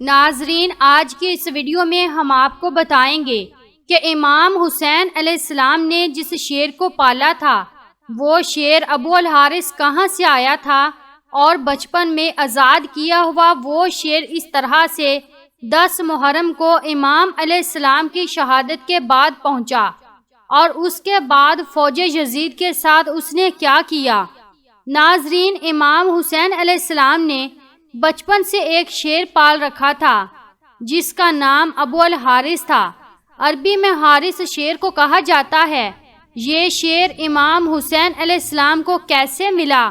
ناظرین، آج کی اس ویڈیو میں ہم آپ کو بتائیں گے کہ امام حسین علیہ السلام نے جس شیر کو پالا تھا وہ شیر ابو الحارث کہاں سے آیا تھا، اور بچپن میں آزاد کیا ہوا وہ شیر اس طرح سے 10 محرم کو امام علیہ السلام کی شہادت کے بعد پہنچا، اور اس کے بعد فوج یزید کے ساتھ اس نے کیا کیا۔ ناظرین، امام حسین علیہ السلام نے بچپن سے ایک شیر پال رکھا تھا جس کا نام ابو الحارث تھا۔ عربی میں حارث شیر کو کہا جاتا ہے۔ یہ شیر امام حسین علیہ السلام کو کیسے ملا،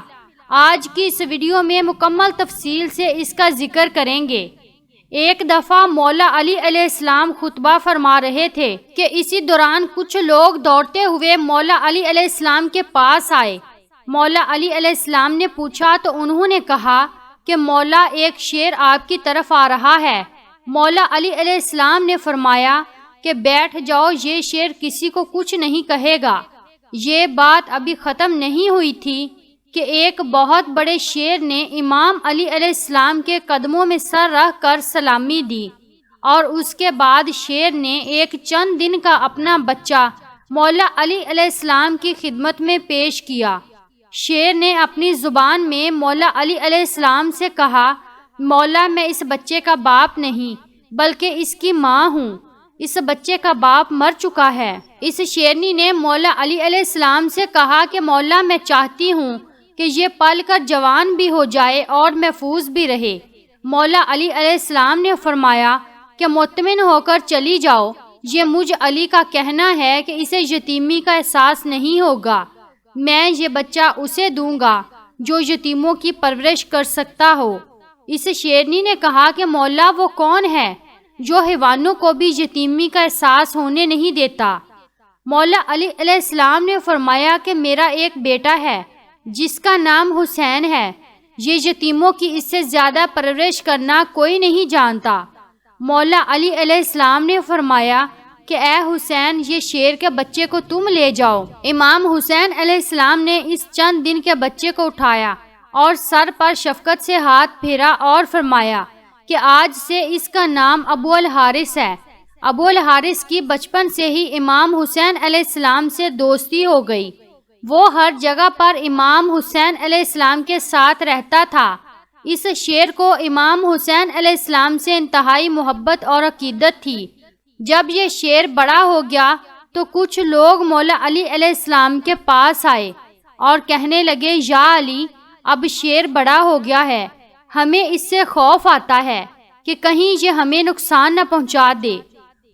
آج کی اس ویڈیو میں مکمل تفصیل سے اس کا ذکر کریں گے۔ ایک دفعہ مولا علی علیہ السلام خطبہ فرما رہے تھے کہ اسی دوران کچھ لوگ دوڑتے ہوئے مولا علی علیہ السلام کے پاس آئے۔ مولا علی علیہ السلام نے پوچھا تو انہوں نے کہا کہ مولا، ایک شیر آپ کی طرف آ رہا ہے۔ مولا علی علیہ السلام نے فرمایا کہ بیٹھ جاؤ، یہ شیر کسی کو کچھ نہیں کہے گا۔ یہ بات ابھی ختم نہیں ہوئی تھی کہ ایک بہت بڑے شیر نے امام علی علیہ السلام کے قدموں میں سر رکھ کر سلامی دی، اور اس کے بعد شیر نے ایک چند دن کا اپنا بچہ مولا علی علیہ السلام کی خدمت میں پیش کیا۔ شیر نے اپنی زبان میں مولا علی علیہ السلام سے کہا، مولا، میں اس بچے کا باپ نہیں بلکہ اس کی ماں ہوں، اس بچے کا باپ مر چکا ہے۔ اس شیرنی نے مولا علی علیہ السلام سے کہا کہ مولا، میں چاہتی ہوں کہ یہ پل کر جوان بھی ہو جائے اور محفوظ بھی رہے۔ مولا علی علیہ السلام نے فرمایا کہ مطمئن ہو کر چلی جاؤ، یہ مجھ علی کا کہنا ہے کہ اسے یتیمی کا احساس نہیں ہوگا، میں یہ بچہ اسے دوں گا جو یتیموں کی پرورش کر سکتا ہو۔ اس شیرنی نے کہا کہ مولا، وہ کون ہے جو حیوانوں کو بھی یتیمی کا احساس ہونے نہیں دیتا؟ مولا علی علیہ السلام نے فرمایا کہ میرا ایک بیٹا ہے جس کا نام حسین ہے، یہ یتیموں کی اس سے زیادہ پرورش کرنا کوئی نہیں جانتا۔ مولا علی علیہ السلام نے فرمایا کہ اے حسین، یہ شیر کے بچے کو تم لے جاؤ۔ امام حسین علیہ السلام نے اس چند دن کے بچے کو اٹھایا اور سر پر شفقت سے ہاتھ پھیرا اور فرمایا کہ آج سے اس کا نام ابو الحارث ہے۔ ابو الحارث کی بچپن سے ہی امام حسین علیہ السلام سے دوستی ہو گئی، وہ ہر جگہ پر امام حسین علیہ السلام کے ساتھ رہتا تھا۔ اس شیر کو امام حسین علیہ السلام سے انتہائی محبت اور عقیدت تھی۔ جب یہ شیر بڑا ہو گیا تو کچھ لوگ مولا علی علیہ السلام کے پاس آئے اور کہنے لگے، یا علی، اب شیر بڑا ہو گیا ہے، ہمیں اس سے خوف آتا ہے کہ کہیں یہ ہمیں نقصان نہ پہنچا دے۔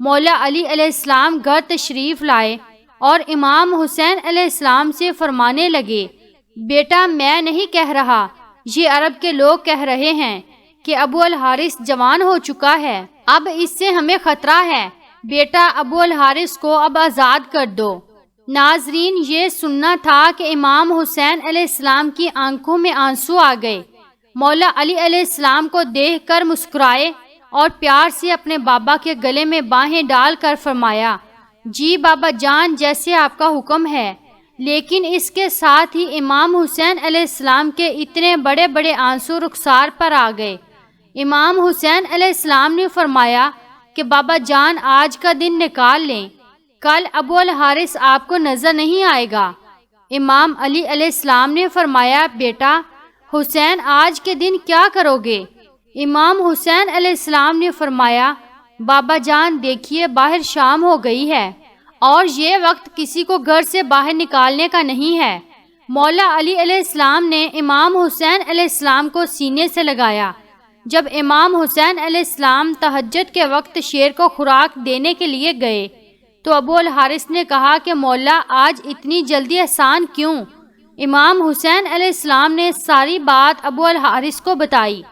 مولا علی علیہ السلام گھر تشریف لائے اور امام حسین علیہ السلام سے فرمانے لگے، بیٹا، میں نہیں کہہ رہا، یہ عرب کے لوگ کہہ رہے ہیں کہ ابو الحارث جوان ہو چکا ہے، اب اس سے ہمیں خطرہ ہے، بیٹا ابو الحارث کو اب آزاد کر دو۔ ناظرین، یہ سننا تھا کہ امام حسین علیہ السلام کی آنکھوں میں آنسو آ گئے۔ مولا علی علیہ السلام کو دیکھ کر مسکرائے اور پیار سے اپنے بابا کے گلے میں باہیں ڈال کر فرمایا، جی بابا جان، جیسے آپ کا حکم ہے۔ لیکن اس کے ساتھ ہی امام حسین علیہ السلام کے اتنے بڑے بڑے آنسو رخسار پر آ گئے۔ امام حسین علیہ السلام نے فرمایا کہ بابا جان، آج کا دن نکال لیں، کل ابو الحارث آپ کو نظر نہیں آئے گا۔ امام علی علیہ السلام نے فرمایا، بیٹا حسین، آج کے دن کیا کرو گے؟ امام حسین علیہ السلام نے فرمایا، بابا جان دیکھیے، باہر شام ہو گئی ہے اور یہ وقت کسی کو گھر سے باہر نکالنے کا نہیں ہے۔ مولا علی علیہ السلام نے امام حسین علیہ السلام کو سینے سے لگایا۔ جب امام حسین علیہ السلام تہجد کے وقت شیر کو خوراک دینے کے لیے گئے تو ابو الحارث نے کہا کہ مولا، آج اتنی جلدی احسان کیوں؟ امام حسین علیہ السلام نے ساری بات ابو الحارث کو بتائی۔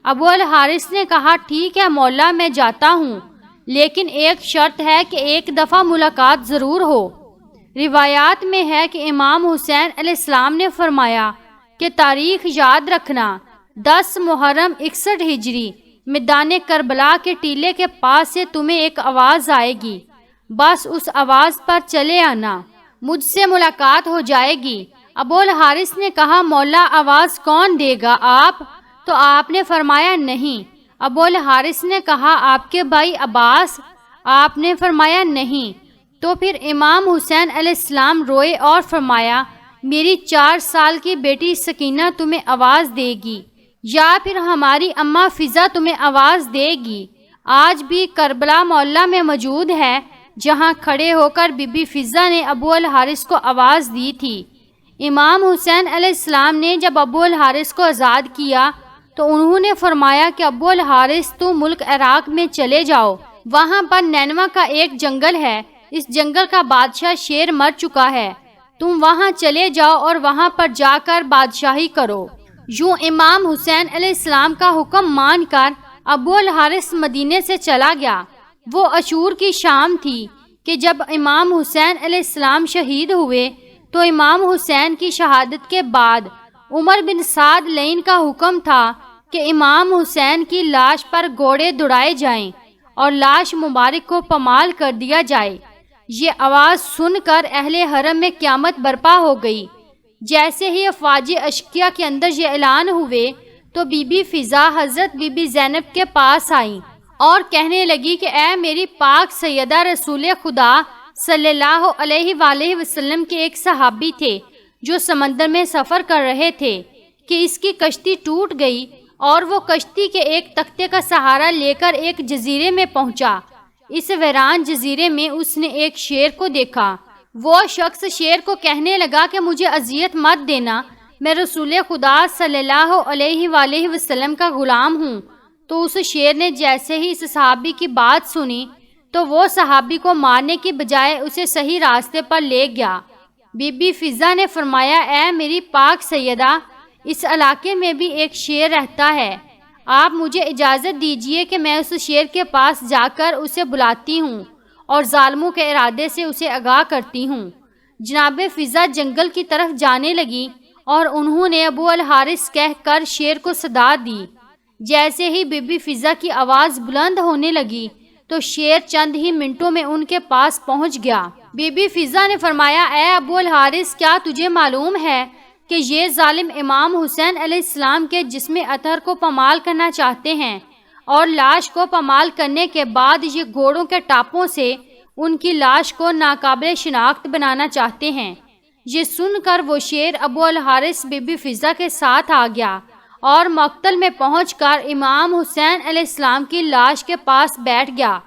ابو الحارث نے کہا، ٹھیک ہے مولا، میں جاتا ہوں، لیکن ایک شرط ہے کہ ایک دفعہ ملاقات ضرور ہو۔ روایات میں ہے کہ امام حسین علیہ السلام نے فرمایا کہ تاریخ یاد رکھنا، 10 محرم 61 ہجری، میدان کربلا کے ٹیلے کے پاس سے تمہیں ایک آواز آئے گی، بس اس آواز پر چلے آنا، مجھ سے ملاقات ہو جائے گی۔ ابو الحارث نے کہا، مولا، آواز کون دے گا، آپ؟ تو آپ نے فرمایا، نہیں، ابو الحارث نے کہا آپ کے بھائی عباس؟ آپ نے فرمایا نہیں۔ تو پھر امام حسین علیہ السلام روئے اور فرمایا میری 4 سال کی بیٹی سکینہ تمہیں آواز دے گی یا پھر ہماری اماں فضا تمہیں آواز دے گی۔ آج بھی کربلا معلّہ میں موجود ہے جہاں کھڑے ہو کر بی بی فضا نے ابو الحارث کو آواز دی تھی۔ امام حسین علیہ السلام نے جب ابو الحارث کو آزاد کیا تو انہوں نے فرمایا کہ ابو الحارث تم ملک عراق میں چلے جاؤ، وہاں پر نینوا کا ایک جنگل ہے، اس جنگل کا بادشاہ شیر مر چکا ہے، تم وہاں چلے جاؤ اور وہاں پر جا کر بادشاہی کرو۔ یوں امام حسین علیہ السلام کا حکم مان کر ابو الحارث مدینے سے چلا گیا۔ وہ عاشور کی شام تھی کہ جب امام حسین علیہ السلام شہید ہوئے تو امام حسین کی شہادت کے بعد عمر بن سعد لعین کا حکم تھا کہ امام حسین کی لاش پر گھوڑے دوڑائے جائیں اور لاش مبارک کو پامال کر دیا جائے۔ یہ آواز سن کر اہل حرم میں قیامت برپا ہو گئی۔ جیسے ہی افواج اشقیاء کے اندر یہ اعلان ہوئے تو بی بی فضا حضرت بی بی زینب کے پاس آئیں اور کہنے لگی کہ اے میری پاک سیدہ، رسول خدا صلی اللہ علیہ وآلہ وسلم کے ایک صحابی تھے جو سمندر میں سفر کر رہے تھے کہ اس کی کشتی ٹوٹ گئی اور وہ کشتی کے ایک تختے کا سہارا لے کر ایک جزیرے میں پہنچا۔ اس ویران جزیرے میں اس نے ایک شیر کو دیکھا۔ وہ شخص شیر کو کہنے لگا کہ مجھے اذیت مت دینا، میں رسول خدا صلی اللہ علیہ وآلہ وسلم کا غلام ہوں۔ تو اس شیر نے جیسے ہی اس صحابی کی بات سنی تو وہ صحابی کو مارنے کی بجائے اسے صحیح راستے پر لے گیا۔ بی بی فضا نے فرمایا اے میری پاک سیدہ، اس علاقے میں بھی ایک شیر رہتا ہے، آپ مجھے اجازت دیجئے کہ میں اس شیر کے پاس جا کر اسے بلاتی ہوں اور ظالموں کے ارادے سے اسے آگاہ کرتی ہوں۔ جناب فضا جنگل کی طرف جانے لگی اور انہوں نے ابو الحارث کہہ کر شیر کو صدا دی۔ جیسے ہی بی بی فضا کی آواز بلند ہونے لگی تو شیر چند ہی منٹوں میں ان کے پاس پہنچ گیا۔ بی بی فضا نے فرمایا اے ابو الحارث، کیا تجھے معلوم ہے کہ یہ ظالم امام حسین علیہ السلام کے جسم اطہر کو پامال کرنا چاہتے ہیں اور لاش کو پامال کرنے کے بعد یہ گھوڑوں کے ٹاپوں سے ان کی لاش کو ناقابل شناخت بنانا چاہتے ہیں۔ یہ سن کر وہ شیر ابو الحارث بی بی فضا کے ساتھ آ گیا اور مقتل میں پہنچ کر امام حسین علیہ السلام کی لاش کے پاس بیٹھ گیا۔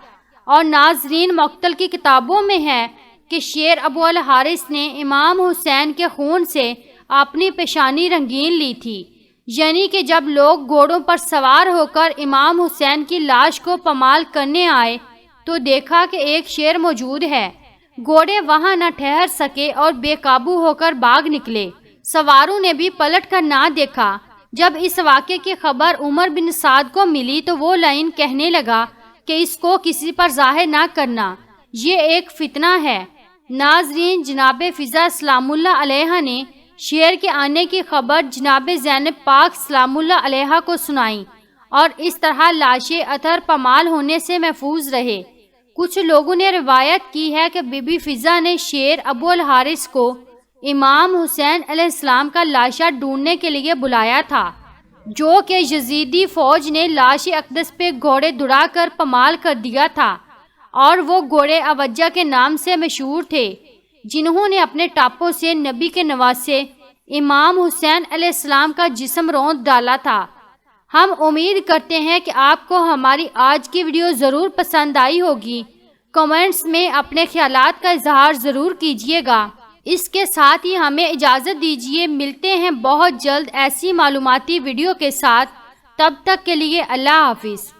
اور ناظرین، مقتل کی کتابوں میں ہے کہ شیر ابو الحارث نے امام حسین کے خون سے اپنی پیشانی رنگین لی تھی، یعنی کہ جب لوگ گھوڑوں پر سوار ہو کر امام حسین کی لاش کو پامال کرنے آئے تو دیکھا کہ ایک شیر موجود ہے۔ گھوڑے وہاں نہ ٹھہر سکے اور بے قابو ہو کر بھاگ نکلے۔ سواروں نے بھی پلٹ کر نہ دیکھا۔ جب اس واقعے کی خبر عمر بن سعد کو ملی تو وہ لعین کہنے لگا کہ اس کو کسی پر ظاہر نہ کرنا، یہ ایک فتنہ ہے۔ ناظرین، جناب فضا سلام اللہ علیہا نے شیر کے آنے کی خبر جناب زینب پاک سلام اللہ علیہا کو سنائی اور اس طرح لاشیں اطہر پامال ہونے سے محفوظ رہے۔ کچھ لوگوں نے روایت کی ہے کہ بی بی فضا نے شیر ابو الحارث کو امام حسین علیہ السلام کا لاشا ڈھونڈنے کے لیے بلایا تھا، جو کہ یزیدی فوج نے لاش اقدس پہ گھوڑے دوڑا کر پامال کر دیا تھا، اور وہ گھوڑے اوجہ کے نام سے مشہور تھے، جنہوں نے اپنے ٹاپوں سے نبی کے نواسے امام حسین علیہ السلام کا جسم روند ڈالا تھا۔ ہم امید کرتے ہیں کہ آپ کو ہماری آج کی ویڈیو ضرور پسند آئی ہوگی۔ کمنٹس میں اپنے خیالات کا اظہار ضرور کیجیے گا۔ اس کے ساتھ ہی ہمیں اجازت دیجیے، ملتے ہیں بہت جلد ایسی معلوماتی ویڈیو کے ساتھ۔ تب تک کے لیے اللہ حافظ۔